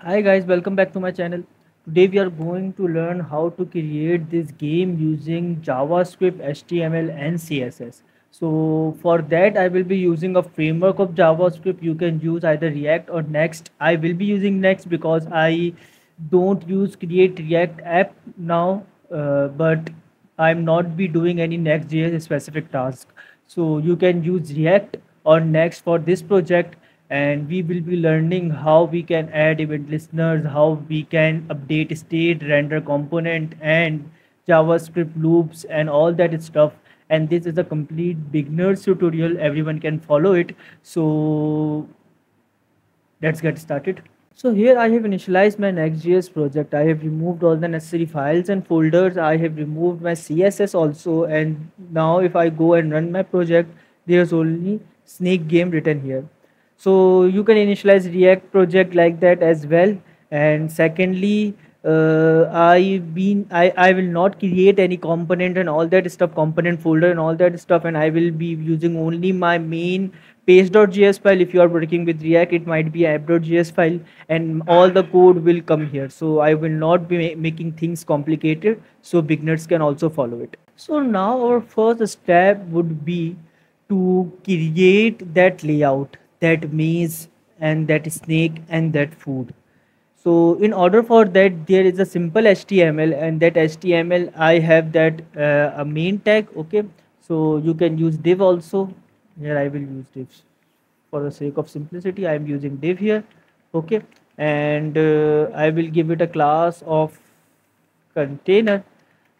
Hi guys, welcome back to my channel. Today we are going to learn how to create this game using JavaScript, HTML and CSS. So for that I will be using a framework of JavaScript. You can use either React or Next. I will be using Next because I don't use create React app now, but I'm not be doing any Next.js specific task. So you can use React or Next for this project, and we will be learning how we can add event listeners, how we can update state, render component, and JavaScript loops, and all that stuff. And this is a complete beginner's tutorial. Everyone can follow it. So let's get started. So here I have initialized my Next.js project. I have removed all the necessary files and folders. I have removed my CSS also. And now if I go and run my project, there's only snake game written here. So you can initialize React project like that as well. And secondly, I will not create any component and all that stuff, component folder and all that stuff, and I will be using only my main page.js file. If you are working with React, it might be app.js file, and all the code will come here. So I will not be making things complicated, so beginners can also follow it. So now our first step would be to create that layout, that maze, and that snake, and that food. So in order for that, there is a simple HTML, and that HTML I have that a main tag. Okay, so you can use div also. Here I will use divs for the sake of simplicity. I am using div here. Okay, and I will give it a class of container.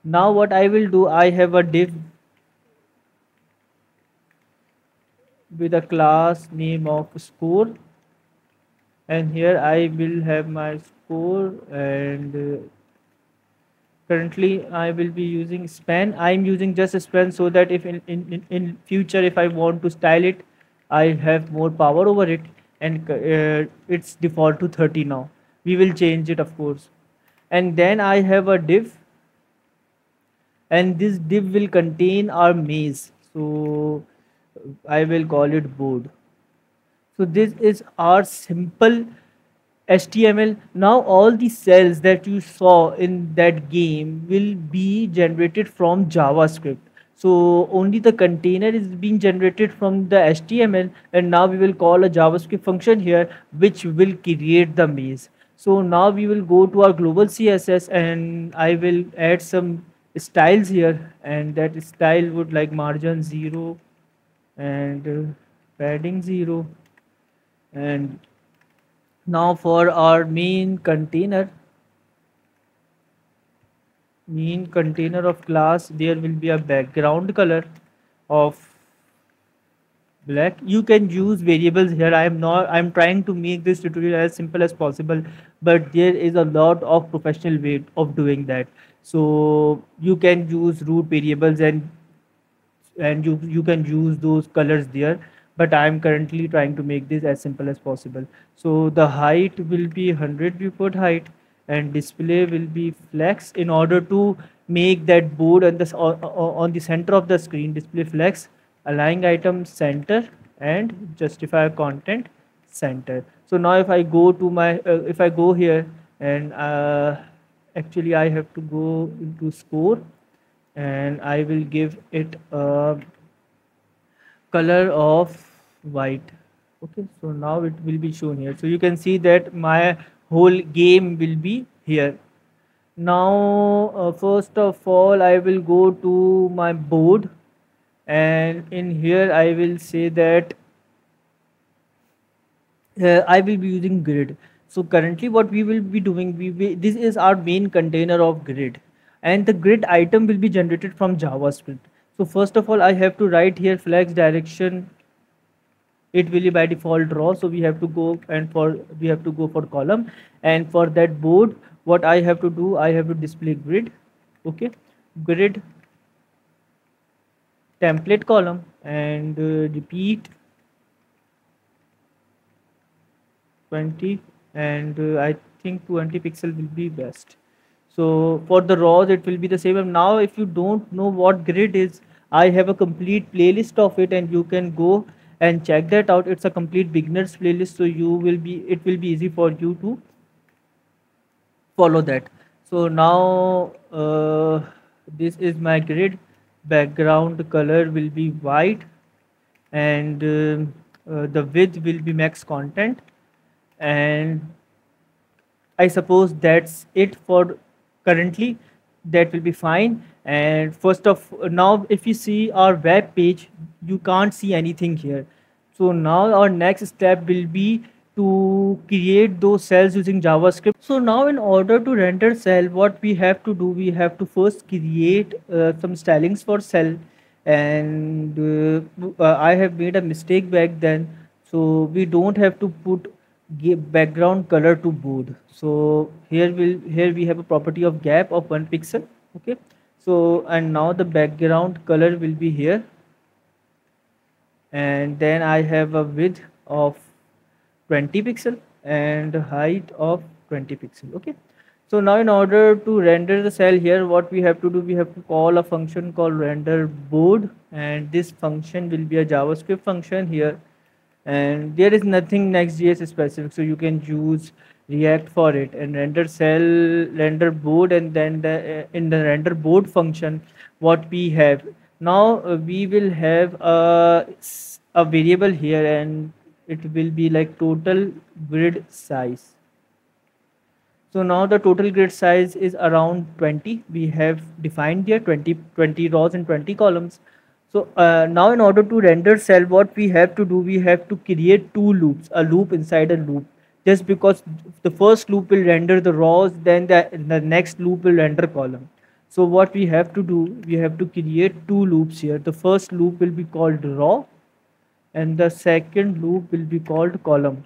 Now what I will do, I have a div with a class name of score, and here I will have my score, and currently I will be using span. I'm using just a span so that if in future if I want to style it, I have more power over it, and it's default to 30 now. We will change it, of course. And then I have a div, and this div will contain our maze. So I will call it board. So this is our simple HTML. Now all the cells that you saw in that game will be generated from JavaScript. So only the container is being generated from the HTML, and now we will call a JavaScript function here which will create the maze. So now we will go to our global CSS, and I will add some styles here, and that style would like margin 0 and padding 0. And now for our main container of class, there will be a background color of black. You can use variables here. I'm trying to make this tutorial as simple as possible, but there is a lot of professional way of doing that. So you can use root variables, and you can use those colors there, but I'm currently trying to make this as simple as possible. So the height will be 100 viewport height, and display will be flex. In order to make that board on on the center of the screen, display flex, align item center, and justify content center. So now if I go to my if I go here, and actually I have to go into score, and I will give it a color of white. Okay, so now it will be shown here. So you can see that my whole game will be here. Now first of all, I will go to my board, and in here I will say that I will be using grid. So currently what we will be doing, this is our main container of grid, and the grid item will be generated from JavaScript. So first of all, I have to write here flex direction. It will be by default raw, so we have to go, and we have to go for column. And for that board, what I have to do, I have to display grid. Okay, grid template column, and repeat 20, and I think 20 pixel will be best. So for the raws it will be the same. And now if you don't know what grid is, I have a complete playlist of it, and you can go and check that out. It's a complete beginners playlist, so it will be easy for you to follow that. So now this is my grid. Background color will be white, and the width will be max content, and I suppose that's it for currently. That will be fine. And first of now, if you see our web page, you can't see anything here. So now our next step will be to create those cells using JavaScript. So now in order to render cell, what we have to do, we have to first create some stylings for cell. And I have made a mistake back then. So we don't have to put give background color to board. So here we have a property of gap of 1 pixel. Okay. So and now the background color will be here, and then I have a width of 20 pixel and height of 20 pixel. Okay. So now in order to render the cell here, what we have to do, we have to call a function called render board, and this function will be a JavaScript function here, and there is nothing Next.js specific, so you can use React for it. And render cell, render board, and then in the render board function, what we have now, we will have a variable here, and it will be like total grid size. So now the total grid size is around 20. We have defined here 20 rows and 20 columns. So now in order to render cell, what we have to do, we have to create two loops, a loop inside a loop. Just because the first loop will render the rows, then the next loop will render column. So what we have to do, we have to create two loops here. The first loop will be called row, and the second loop will be called column.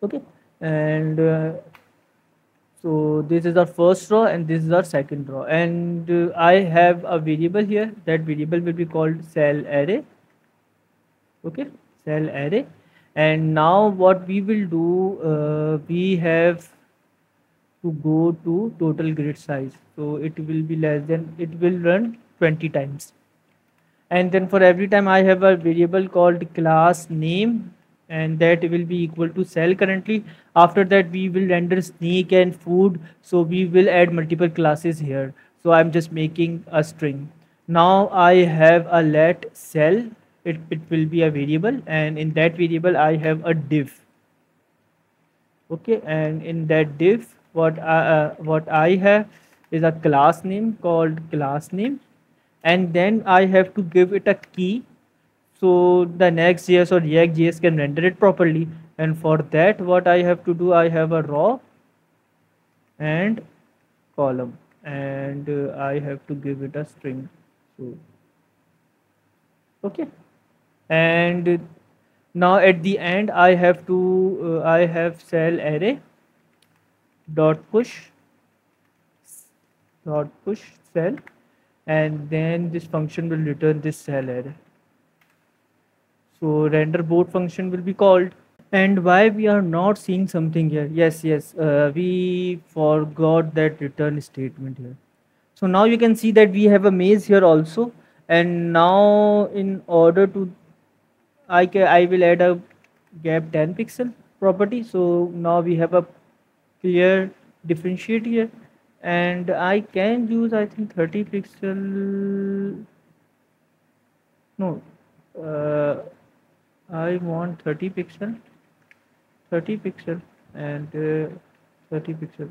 Okay. And so this is our first row and this is our second row, and I have a variable here. That variable will be called cell array. Okay, cell array. And now what we will do, we have to go to total grid size, so it will be less than, it will run 20 times. And then for every time I have a variable called class name, and that will be equal to cell currently. After that we will render snake and food, so we will add multiple classes here. So I'm just making a string. Now I have a let cell, it will be a variable, and in that variable I have a div. Okay, and in that div, what I have is a class name called class name, and then I have to give it a key, so the Next.js or React.js can render it properly. And for that, what I have to do, I have a row and column, and I have to give it a string. So okay, and now at the end I have to I have cell array dot push cell, and then this function will return this cell array. So render board function will be called. And why we are not seeing something here? Yes, we forgot that return statement here. So now you can see that we have a maze here also. And now in order to, I will add a gap 10 pixel property. So now we have a clear differentiate here. And I can use, I think, 30 pixel. No, I want 30 pixel. 30 pixel and 30 pixel,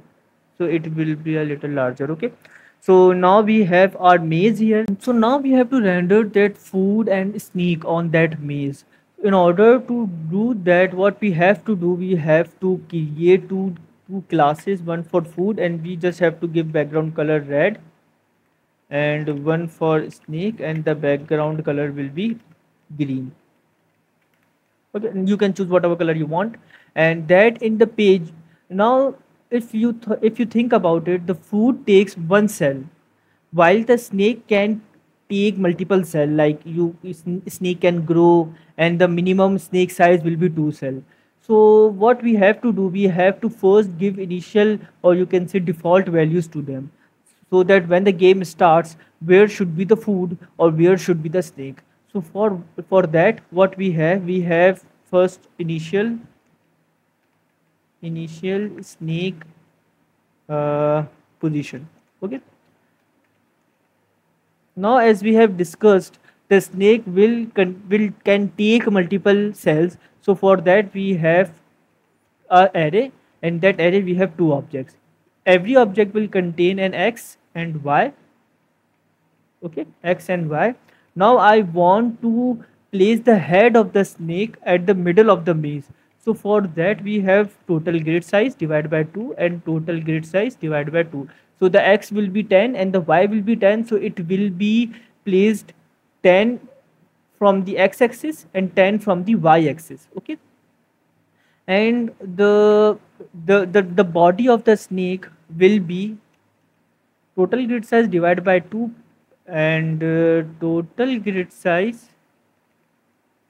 so it will be a little larger. Okay, so now we have our maze here. So now we have to render that food and sneak on that maze. In order to do that, what we have to do, we have to create two classes, one for food, and we just have to give background color red, and one for snake, and the background color will be green. Okay, and you can choose whatever color you want, and that in the page. Now if you think about it, the food takes one cell, while the snake can take multiple cell. Like snake can grow, and the minimum snake size will be 2 cell. So what we have to do, we have to first give initial, or you can say default values to them, so that when the game starts, where should be the food or where should be the snake. So for that, what we have first initial initial snake position. Okay. Now, as we have discussed, the snake will can take multiple cells. So for that we have a array, and that array we have two objects. Every object will contain an x and y. Okay, x and y. Now I want to place the head of the snake at the middle of the maze. So for that we have total grid size divided by 2 and total grid size divided by 2. So the x will be 10 and the y will be 10, so it will be placed 10 from the x-axis and 10 from the y-axis. Okay, and the body of the snake will be total grid size divided by 2, and total grid size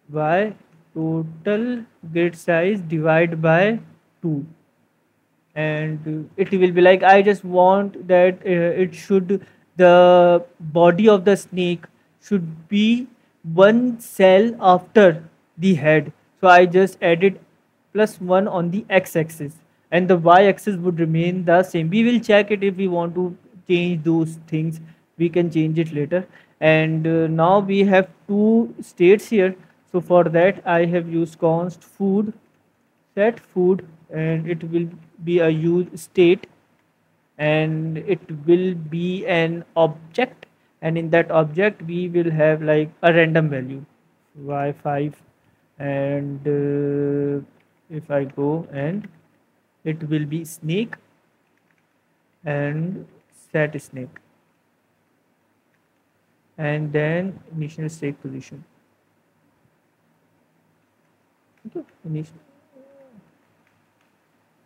by total grid size divided by 2. And it will be like, I just want that it should, the body of the snake should be one cell after the head, so I just added +1 on the x-axis, and the y-axis would remain the same. We will check it if we want to change those things, we can change it later. And now we have two states here. So for that I have used const food, set food, and it will be a use state, and it will be an object, and in that object we will have like a random value y5. And if I go, and it will be snake and set snake, and then initial snake position. Okay,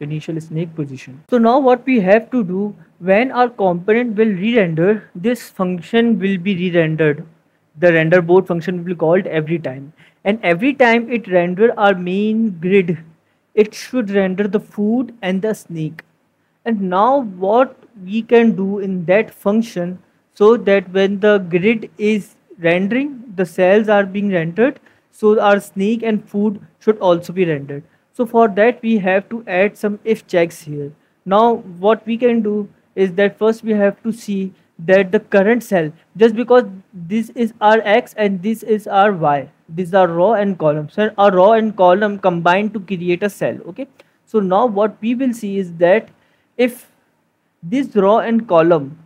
initial snake position. So now what we have to do, when our component will re-render, this function will be re-rendered. The render board function will be called every time, and every time it render our main grid, it should render the food and the snake. And now what we can do in that function, so that when the grid is rendering, the cells are being rendered, so our snake and food should also be rendered. So for that we have to add some if checks here. Now what we can do is that first we have to see that the current cell, just because this is our x and this is our y, these are row and column, so a row and column combine to create a cell. Okay, so now what we will see is that if this row and column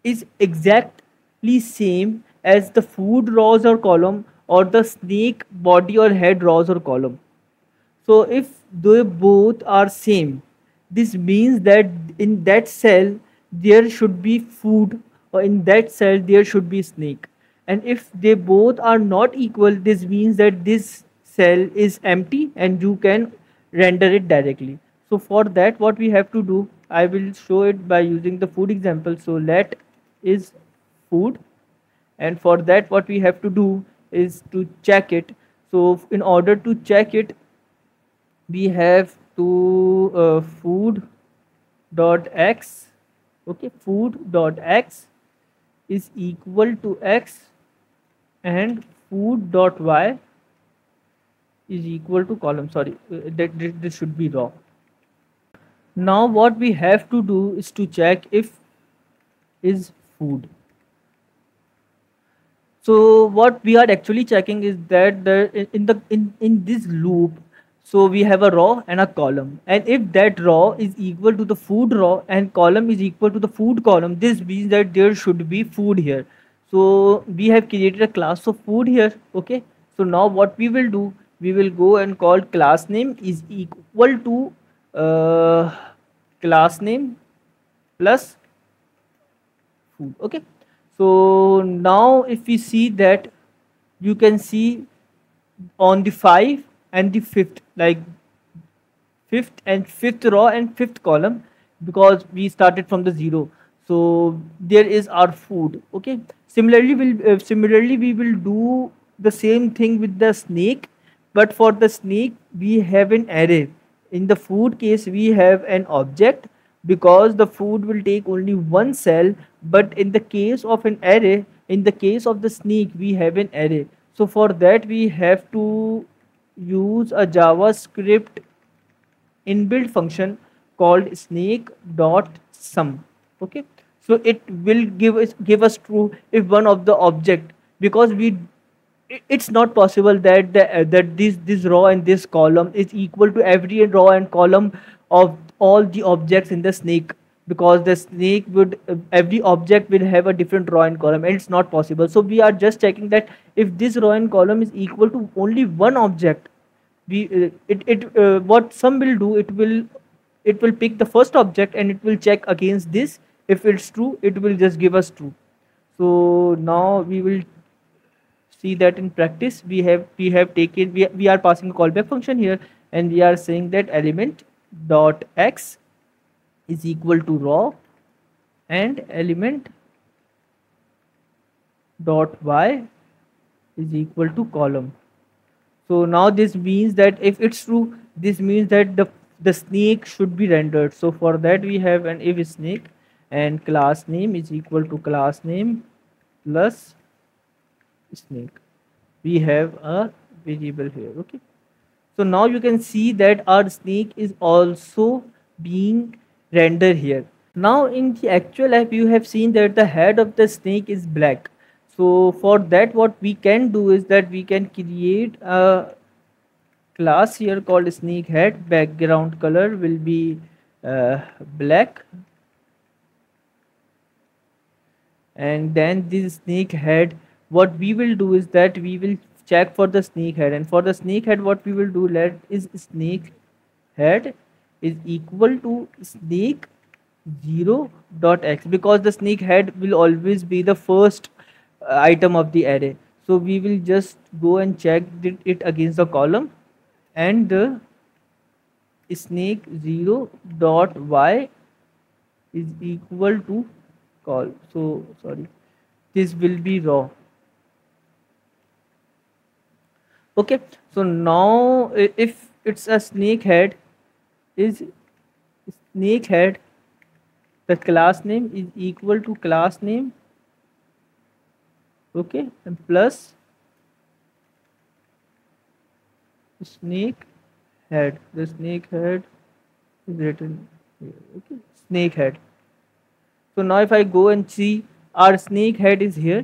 is exactly same as the food rows or column, or the snake body or head rows or column, so if they both are same, this means that in that cell there should be food, or in that cell there should be snake. And if they both are not equal, this means that this cell is empty and you can render it directly. So for that what we have to do, I will show it by using the food example. So let is food, and for that what we have to do is to check it. So in order to check it, we have to food dot x. Okay, food dot x is equal to x, and food dot y is equal to column. Sorry, that this should be raw. Now what we have to do is to check if is food. So what we are actually checking is that in this loop, so we have a row and a column, and if that row is equal to the food row and column is equal to the food column, this means that there should be food here. So we have created a class of food here. Okay, so now what we will do, we will go and call class name is equal to class name plus food. Okay, so now if we see that, you can see on the 5 and the 5th, like 5th and 5th row and 5th column, because we started from the 0, so there is our food. Okay, similarly we will do the same thing with the snake, but for the snake we have an array. In the food case we have an object, because the food will take only one cell, but in the case of an array, in the case of the snake, we have an array. So for that we have to use a JavaScript inbuilt function called snake dot sum. Okay, so it will give us true if one of the object, because it's not possible that that this row and this column is equal to every row and column of all the objects in the snake, because the snake would every object will have a different row and column, and it's not possible. So we are just checking that if this row and column is equal to only one object, we what sum will do, it will pick the first object and it will check against this. If it's true, it will just give us true. So now we will see that in practice. We have taken, we are passing a callback function here, and we are saying that element dot x is equal to row and element dot y is equal to column. So now this means that if it's true, this means that the snake should be rendered. So for that we have an if snake, and class name is equal to class name plus snake. We have a variable here. Okay, so now you can see that our snake is also being rendered here. Now in the actual app you have seen that the head of the snake is black. So for that what we can do is that we can create a class here called snake head. Background color will be black, and then this snake head, what we will do is that we will check for the snake head, and for the snake head what we will do, let is snake head is equal to snake 0 dot x, because the snake head will always be the first item of the array. So we will just go and check it against the column, and the snake 0 dot y is equal to so sorry, this will be raw. Okay, so now if it's a snake head, is snake head, the class name is equal to class name, okay, and plus snake head. The snake head is written here. Okay, snake head. So now if I go and see, our snake head is here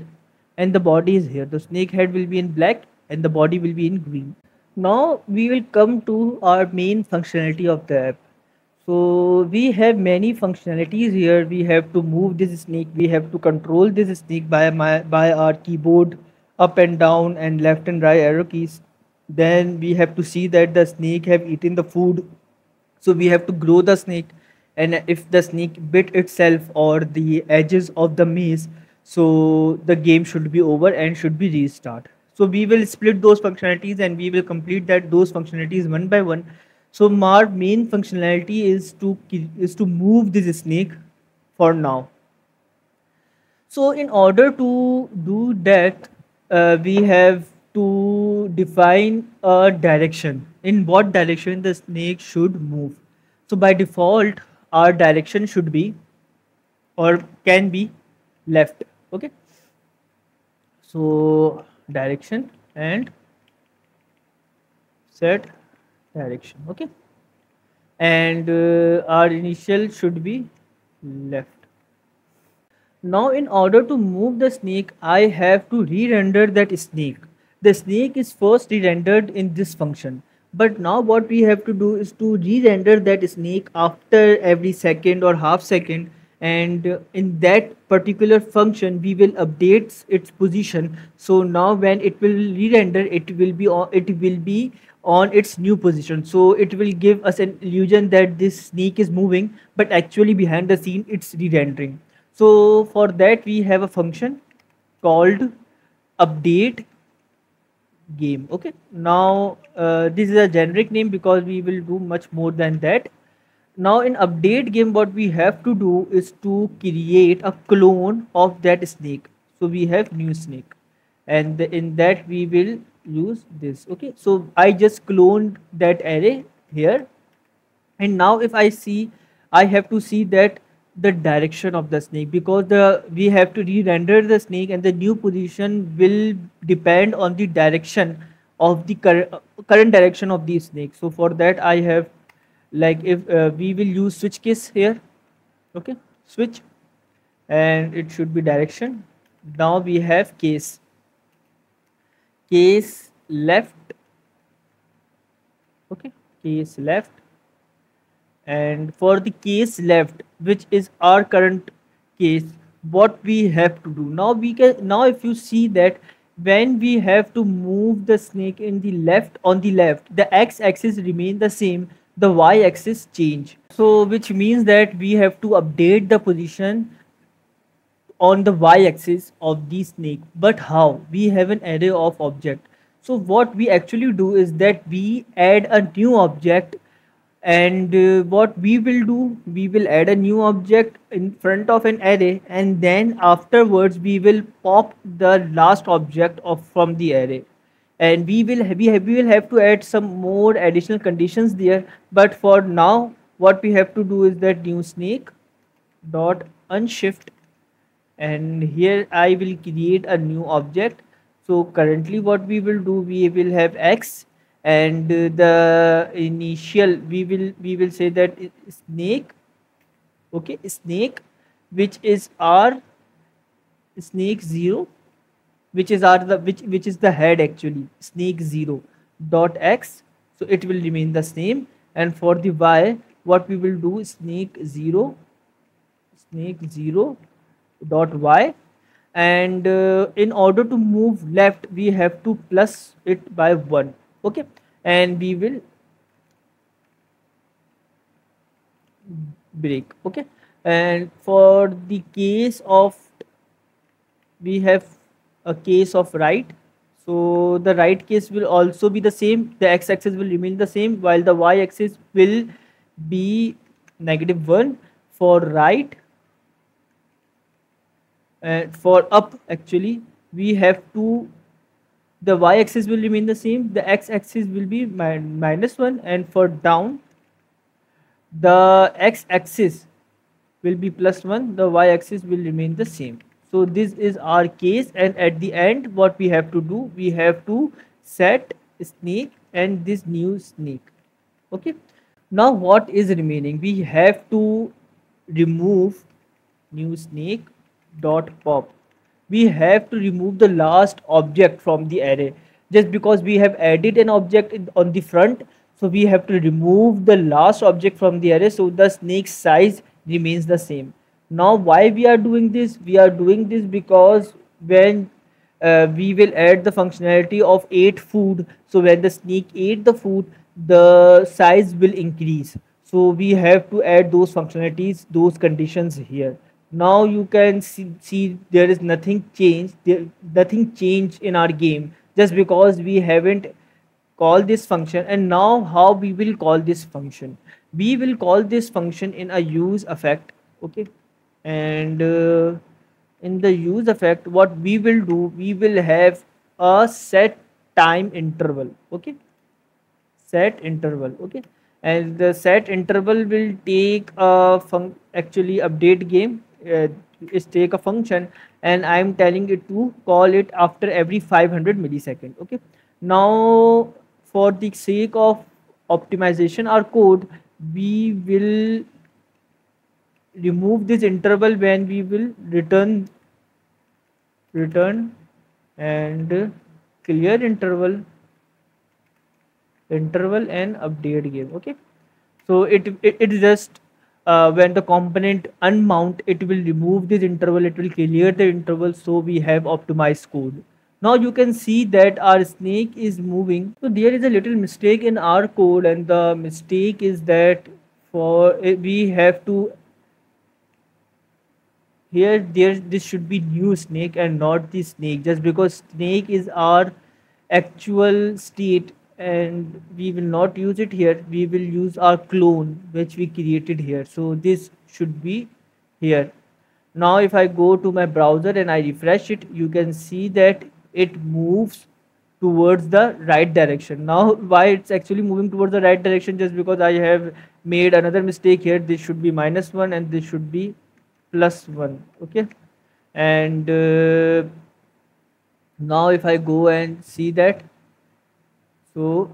and the body is here. The snake head will be in black and the body will be in green. Now we will come to our main functionality of the app. So we have many functionalities here. We have to move this snake. We have to control this snake by our keyboard, up and down and left and right arrow keys. Then we have to see that the snake have eaten the food. So we have to grow the snake, and if the snake bit itself or the edges of the maze, so the game should be over and should be restart. So we will split those functionalities and we will complete those functionalities one by one. So our main functionality is to move this snake for now. So in order to do that, we have to define a direction, in what direction the snake should move. So by default, our direction should be or can be left. Okay, so direction and set direction. Okay, and our initial should be left. Now in order to move the snake, I have to re-render that snake. The snake is first re-rendered in this function, but now what we have to do is to re-render that snake after every second or half second, and in that particular function we will update its position. So now when it will re-render, it will be on its new position. So it will give us an illusion that this snake is moving, but actually behind the scene it's re-rendering. So for that we have a function called update game. Okay, now this is a generic name because we will do much more than that. Now in update game, what we have to do is to create a clone of that snake. So we have new snake, and in that we will use this. Okay, so I just cloned that array here, and now if I see, I have to see that the direction of the snake, because we have to re-render the snake and the new position will depend on the direction of the current direction of the snake. So for that I have like if we will use switch case here, okay, switch, and it should be direction. Now we have case left, okay, case left. And for the case left, which is our current case, what we have to do now, we can, now if you see that when we have to move the snake in the left, on the left, the x-axis remain the same, the y-axis change. So which means that we have to update the position on the y-axis of the snake. But how? We have an array of object. So what we actually do is that we add a new object, and what we will do, we will add a new object in front of an array, and then afterwards we will pop the last object of from the array, and we will have to add some more additional conditions there. But for now what we have to do is that new snake dot unshift, and here I will create a new object. So currently what we will do, we will have x, and the initial we will say that snake, okay, snake, which is our snake 0, which is our which is the head actually, snake 0 dot x, so it will remain the same. And for the y, what we will do, snake 0 dot y, and in order to move left we have to plus it by 1, okay, and we will break, okay. And for the case of, we have a case of right, so the right case will also be the same, the x-axis will remain the same while the y-axis will be -1 for right. And for up actually we have to, the y-axis will remain the same, the x-axis will be -1, and for down the x-axis will be +1, the y-axis will remain the same. So this is our case, and at the end what we have to do, we have to set snake and this new snake, okay. Now what is remaining, we have to remove new snake dot pop, we have to remove the last object from the array, just because we have added an object on the front, so we have to remove the last object from the array, so the snake size remains the same. Now why we are doing this, we are doing this because when we will add the functionality of ate food, so when the snake ate the food, the size will increase, so we have to add those functionalities, those conditions here. Now you can see there is nothing changed, nothing changed in our game, just because we haven't called this function. And now how we will call this function, we will call this function in a use effect, okay. And in the use effect what we will do, we will have a set time interval, okay, set interval, okay. And the set interval will take a actually update game, is take a function, and I am telling it to call it after every 500 millisecond, okay. Now for the sake of optimization our code, we will remove this interval when we will return and clear interval and update game, okay. So it is just when the component unmount, it will remove this interval, it will clear the interval, so we have optimized code. Now you can see that our snake is moving, so there is a little mistake in our code, and the mistake is that for we have to, here there this should be new snake and not the snake, just because snake is our actual state and we will not use it here, we will use our clone which we created here, so this should be here. Now if I go to my browser and I refresh it, you can see that it moves towards the right direction. Now why it's actually moving towards the right direction, just because I have made another mistake here, this should be -1 and this should be +1, okay. And now if I go and see that, so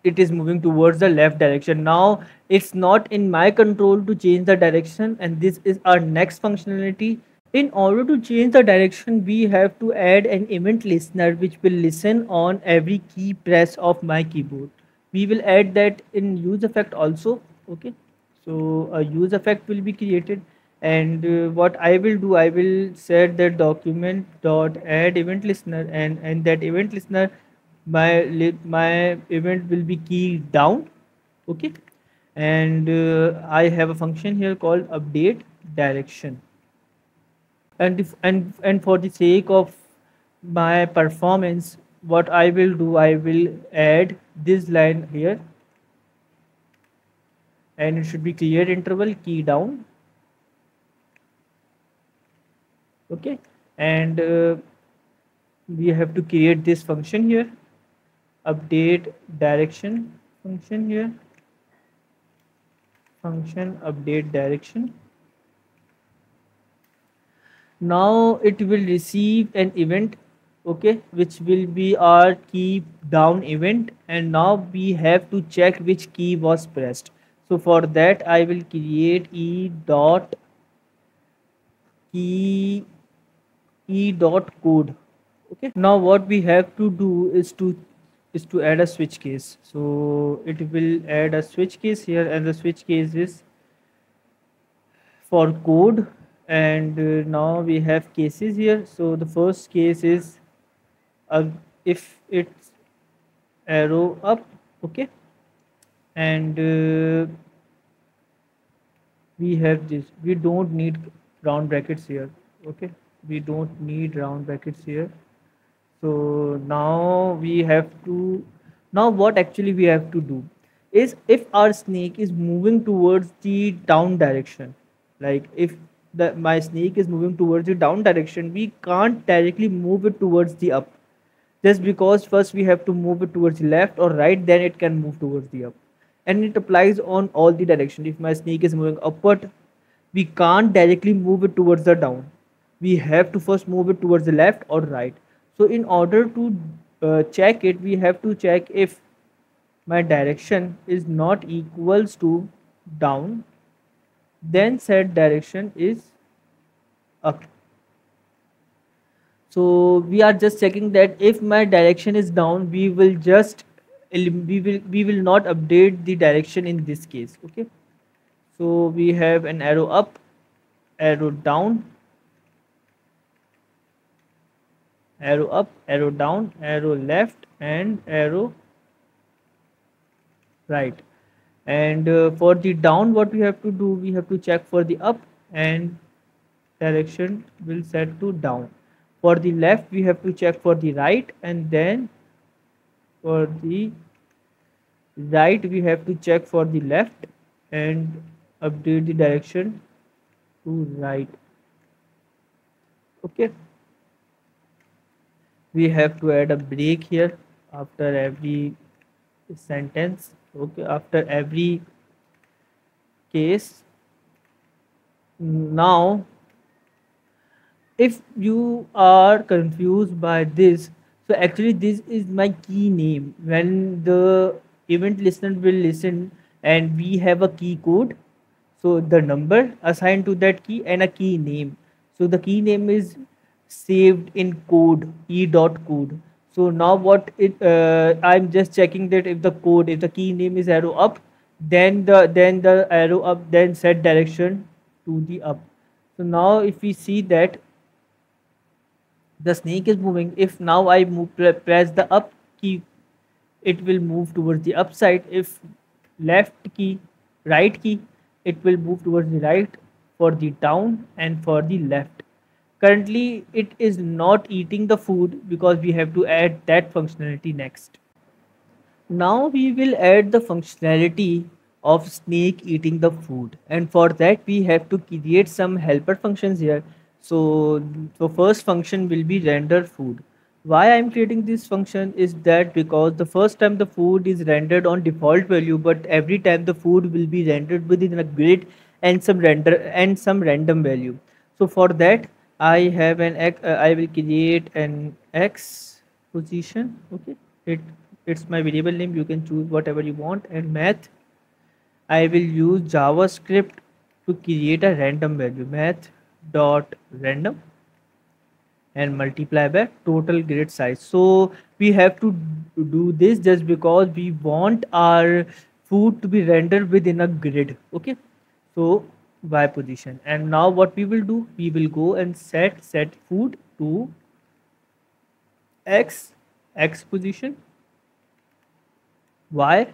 it is moving towards the left direction. Now it's not in my control to change the direction, and this is our next functionality. In order to change the direction, we have to add an event listener which will listen on every key press of my keyboard. We will add that in use effect also. Okay, so a use effect will be created, and what I will do, I will set that document dot add event listener, and that event listener, my event will be key down. Okay, and I have a function here called update direction, and for the sake of my performance, what I will do, I will add this line here, and it should be clear interval key down. Okay, and we have to create this function here, update direction function here, function update direction. Now it will receive an event, okay, which will be our key down event, and now we have to check which key was pressed. So for that I will create e dot key e dot code. Okay, now what we have to do is to add a switch case. So it will add a switch case here, and the switch case is for code, and now we have cases here. So the first case is if it's arrow up. Okay, and we have this, we don't need round brackets here. Okay, we don't need round brackets here. So now we have to, now what actually we have to do is, if our snake is moving towards the down direction, like if my snake is moving towards the down direction, we can't directly move it towards the up, just because first we have to move it towards the left or right, then it can move towards the up. And it applies on all the direction. If my snake is moving upward, we can't directly move it towards the down, we have to first move it towards the left or right. So in order to check it, we have to check if my direction is not equals to down, then set direction is up. So we are just checking that if my direction is down, we will just we will not update the direction in this case. Okay, so we have an arrow up, arrow down, arrow up, arrow down, arrow left, and arrow right. And for the down, what we have to do, we have to check for the up, and direction will set to down. For the left, we have to check for the right, and then for the right, we have to check for the left and update the direction to right. Okay, we have to add a break here after every sentence. Okay, after every case. Now if you are confused by this, so actually this is my key name. When the event listener will listen, and we have a key code, so the number assigned to that key and a key name. So the key name is saved in code, e dot code. So now what it I'm just checking that if the code, if the key name is arrow up, then the arrow up then set direction to the up. So now if we see that the snake is moving, if now I press the up key, it will move towards the upside. If left key, right key, it will move towards the right for the down and for the left. Currently it is not eating the food because we have to add that functionality next. Now we will add the functionality of snake eating the food, and for that we have to create some helper functions here. So the first function will be render food. Why I'm creating this function is that because the first time the food is rendered on default value, but every time the food will be rendered within a grid and some random value. So for that I have an I will create an x position. Okay, it it's my variable name, you can choose whatever you want. And math, I will use JavaScript to create a random value, math dot random, and multiply by total grid size. So we have to do this just because we want our food to be rendered within a grid. Okay, so y position. And now what we will do, we will go and set food to x position, y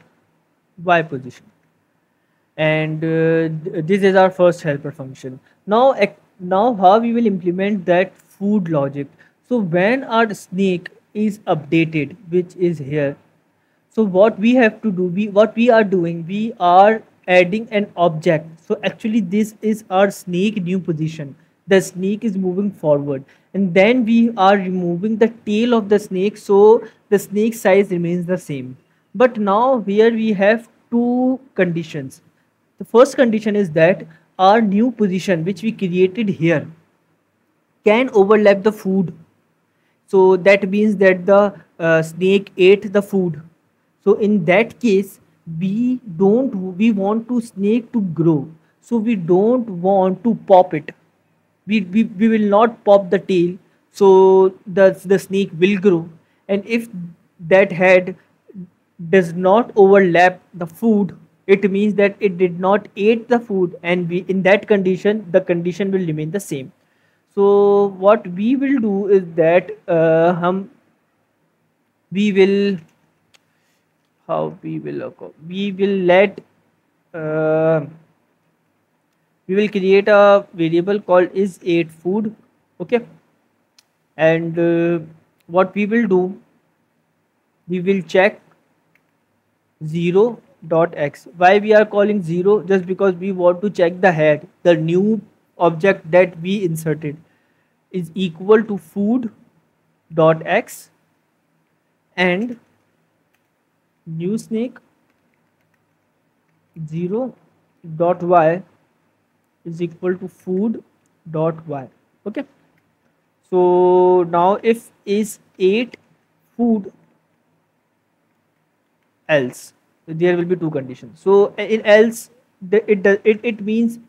position. And this is our first helper function. Now now how we will implement that food logic. So when our snake is updated, which is here, so what we have to do, what we are doing, we are adding an object. So actually this is our snake new position. The snake is moving forward, and then we are removing the tail of the snake, so the snake size remains the same. But now here we have two conditions. The first condition is that our new position which we created here can overlap the food. So that means that the snake ate the food. So in that case, we want to snake to grow. So we don't want to pop it. We will not pop the tail. So the snake will grow. And if that head does not overlap the food, it means that it did not eat the food, and we, in that condition, the condition will remain the same. So what we will do is that we will, how we will let uh, we will create a variable called is ate food. Okay, and what we will do, we will check 0 dot x. Why we are calling 0? Just because we want to check the head, the new object that we inserted is equal to food dot x, and new snake 0 dot y is equal to food dot y. Okay, so now if is 8 food, else there will be two conditions. So in else, it means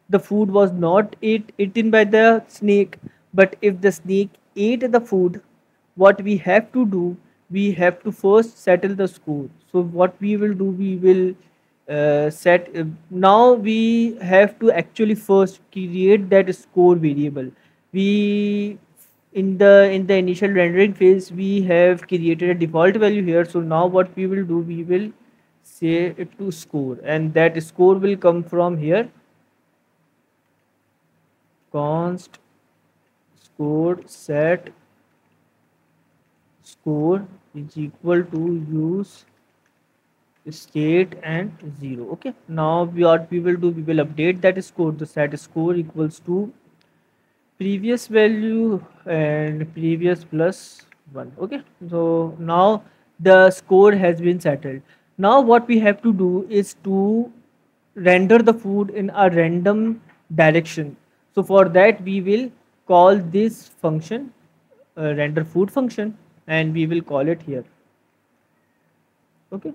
the food was not eaten by the snake. But if the snake ate the food, what we have to do, we have to first settle the score. So what we will do, we will set now we have to actually first create that score variable. We in the initial rendering phase, we have created a default value here. So now what we will do, we will say it to score, and that score will come from here, const score set score is equal to use state and 0. Okay, now what we will do, we will update that score. The set score equals to previous value and previous plus 1. Okay, so now the score has been settled. Now what we have to do is to render the food in a random direction. So for that we will call this function, render food function, and we will call it here. Okay,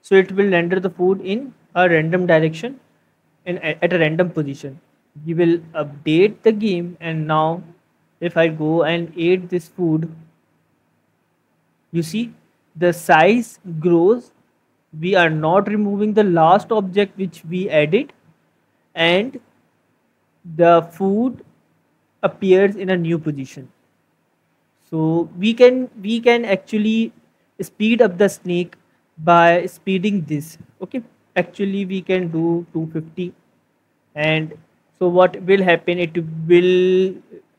so it will render the food in a random direction at a random position. We will update the game, and now if I go and eat this food, you see the size grows. We are not removing the last object which we added, and the food appears in a new position. So we can actually speed up the snake by speeding this. Okay, actually we can do 250, and so what will happen, it will,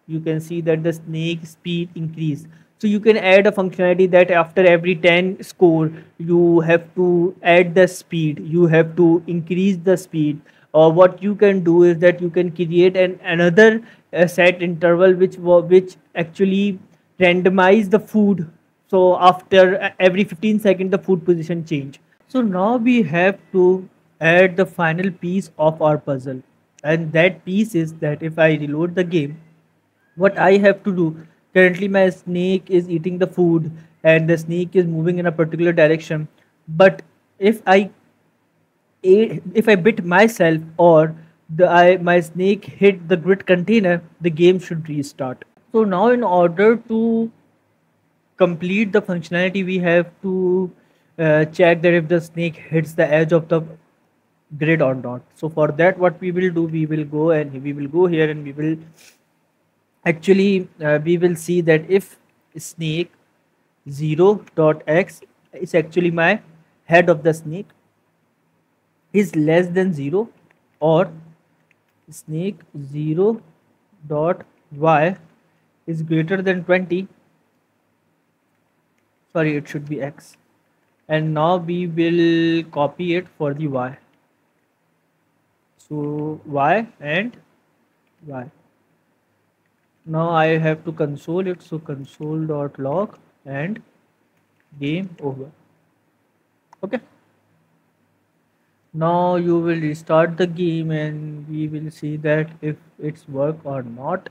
you can see that the snake speed increase. So you can add a functionality that after every 10 score you have to add the speed, you have to increase the speed. Or what you can do is that you can create another set interval which actually randomize the food. So after every 15 seconds the food position change. So now we have to add the final piece of our puzzle, and that piece is that if I reload the game, what I have to do, Currently my snake is eating the food and the snake is moving in a particular direction, but if I bit myself, or my snake hit the grid container, the game should restart. So now in order to complete the functionality, we have to check that if the snake hits the edge of the grid or not. So for that, what we will do, we will go here and we will actually we will see that if snake 0.x is actually my head of the snake is less than 0, or snake 0 dot y is greater than 20, sorry, it should be x, and now we will copy it for the y. So y and y. Now I have to console it, so console.log and game over. Okay. Now you will restart the game and we will see that if it's work or not.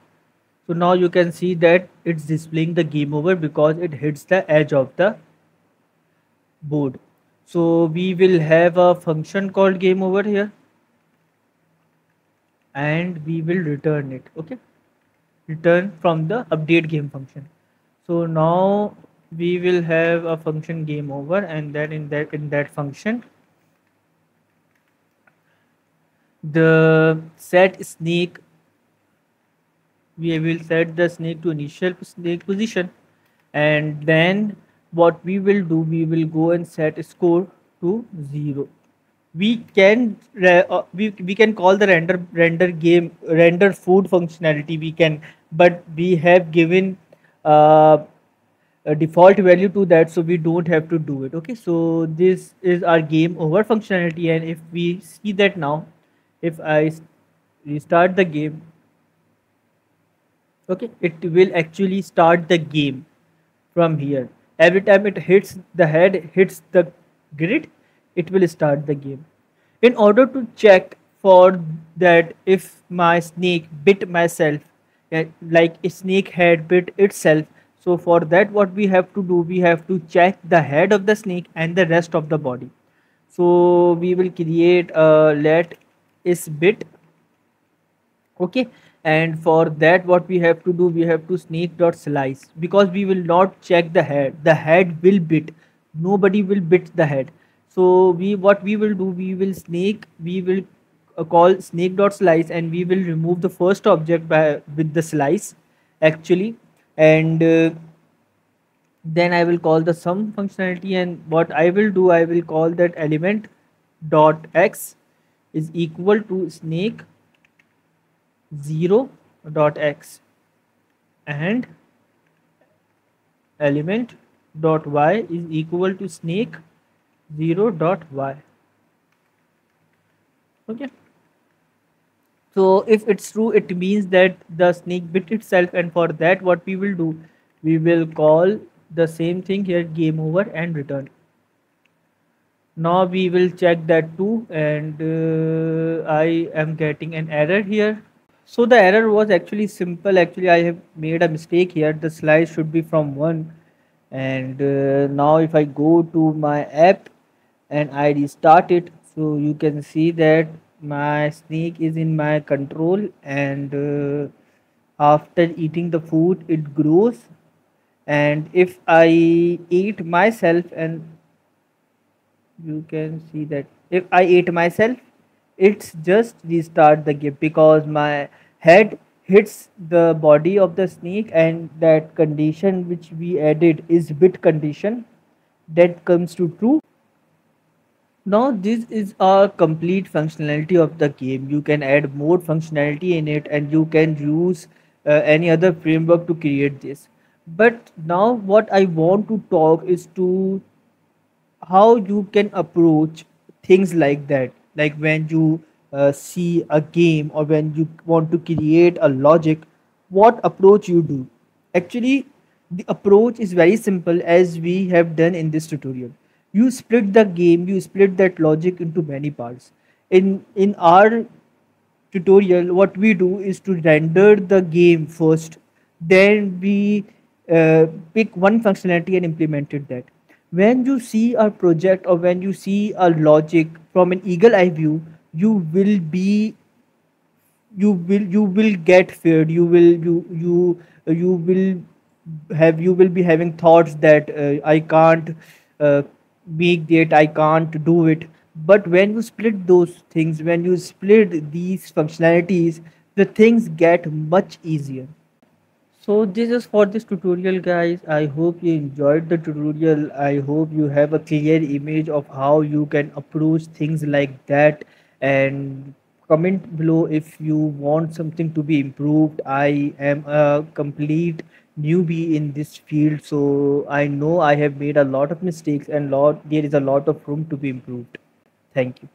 So now you can see that it's displaying the game over because it hits the edge of the board. So we will have a function called game over here and we will return it. Okay, return from the update game function. So now we will have a function game over, and then in that function the set snake, we will set the snake to initial snake position, and then what we will do, we will go and set score to 0. We can call the render food functionality, we can, but we have given uh, a default value to that, so we don't have to do it. Okay, so this is our game over functionality, and if we see that now, if I restart the game, okay, it will actually start the game from here. Every time it hits the head, hits the grid, it will start the game. In order to check for that if my snake bit myself, like a snake had bit itself, so for that what we have to do, we have to check the head of the snake and the rest of the body. So we will create a let is bit. Okay, and for that what we have to do, we have to snake dot slice, because we will not check the head, the head will bit, nobody will bit the head. So what we will do, we will call snake dot slice, and we will remove the first object with the slice actually, and then I will call the sum functionality, and what I will do, I will call that element dot x is equal to snake 0 dot x, and element dot y is equal to snake 0 dot y. Okay, so if it's true, it means that the snake bit itself, and for that what we will do, we will call the same thing here, game over, and return. Now we will check that too, and I am getting an error here. So the error was actually simple. Actually, I have made a mistake here. The slice should be from 1. And now if I go to my app and I restart it, so you can see that my snake is in my control, and after eating the food, it grows. And if I eat myself, and you can see that if I eat myself, it's just restart the game because my head hits the body of the snake, and that condition which we added is bit condition, that comes to true. Now this is a complete functionality of the game. You can add more functionality in it, and you can use any other framework to create this. But now what I want to talk is to how you can approach things like that, like when you see a game, or when you want to create a logic, what approach you do. Actually, the approach is very simple, as we have done in this tutorial. You split the game, you split that logic into many parts. In our tutorial, what we do is to render the game first, then we pick one functionality and implemented that. When you see a project or when you see a logic from an eagle eye view, you will be you will get feared. You you will be having thoughts that I can't uh, make that, I can't do it. But when you split those things, when you split these functionalities, the things get much easier. So this is for this tutorial, guys. I hope you enjoyed the tutorial. I hope you have a clear image of how you can approach things like that. And comment below if you want something to be improved. I am a complete newbie in this field, so I know I have made a lot of mistakes and lot there is a lot of room to be improved. Thank you.